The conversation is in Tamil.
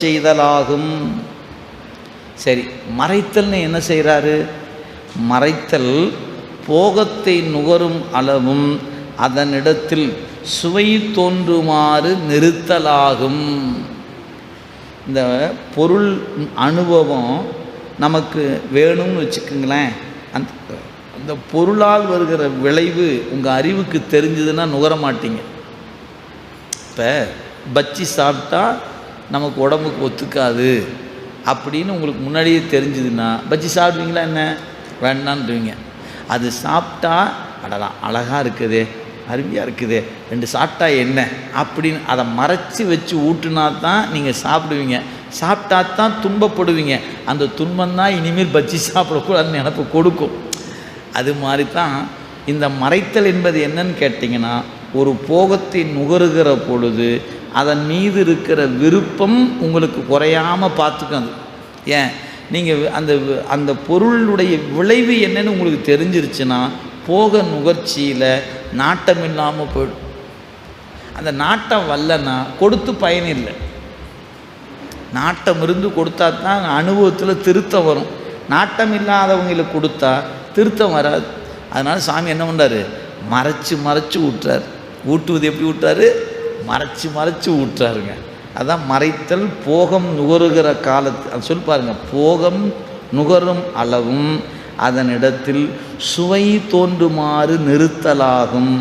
செய்தலாகும். சரி, மறைத்தல்னு என்ன செய்கிறாரு? மறைத்தல் போகத்தை நுகரும் அளவும் அதனிடத்தில் சுவை தோன்றுமாறு நிறுத்தலாகும். இந்த பொருள் அனுபவம் நமக்கு வேணும்னு வச்சுக்கோங்களேன். அந்த பொருளால் வருகிற விளைவு உங்கள் அறிவுக்கு தெரிஞ்சதுன்னா நுகர மாட்டீங்க. இப்போ பச்சி சாப்பிட்டா நமக்கு உடம்புக்கு ஒத்துக்காது அப்படின்னு உங்களுக்கு முன்னாடியே தெரிஞ்சுதுன்னா பச்சி சாப்பிடுவீங்களா? என்ன வேண்டான்றீங்க. அது சாப்பிட்டா அடலாம் அழகாக இருக்குதே, அருமையாக இருக்குதே, 2 சாப்பிட்டா என்ன அப்படின்னு அதை மறைச்சி வச்சு ஊட்டுனா தான் நீங்கள் சாப்பிடுவீங்க. சாப்பிட்டா தான் துன்பப்படுவீங்க. அந்த துன்பந்தான் இனிமேல் பச்சி சாப்பிடக்கூடாதுன்னு நினப்பு கொடுக்கும். அது மாதிரி தான் இந்த மறைத்தல் என்பது என்னன்னு கேட்டிங்கன்னா, ஒரு போகத்தை நுகருகிற பொழுது அதன் மீது இருக்கிற விருப்பம் உங்களுக்கு குறையாமல் பார்த்துக்கணும். ஏன்? நீங்கள் அந்த பொருளுடைய விளைவு என்னன்னு உங்களுக்கு தெரிஞ்சிருச்சுன்னா போக நுகர்ச்சியில் நாட்டம் இல்லாமல் போயிடும். அந்த நாட்டம் வரலன்னா கொடுத்து பயனில்லை. நாட்டம் இருந்து கொடுத்தா தான் அனுபவத்தில் திருத்தம் வரும். நாட்டம் இல்லாதவங்களுக்கு கொடுத்தா திருத்தம் வராது. அதனால் சாமி என்ன பண்ணுறாரு? மறைச்சி ஊட்டுறாரு. ஊட்டுவது எப்படி ஊட்டுறாரு? மறைச்சி ஊட்டுறாருங்க. அதான் மறைத்தல். போகம் நுகருகிற காலத்து அது சொல்லி பாருங்கள். போகம் நுகரும் அளவும் அதனிடத்தில் சுவை தோன்றுமாறு நிறுத்தலாகும்.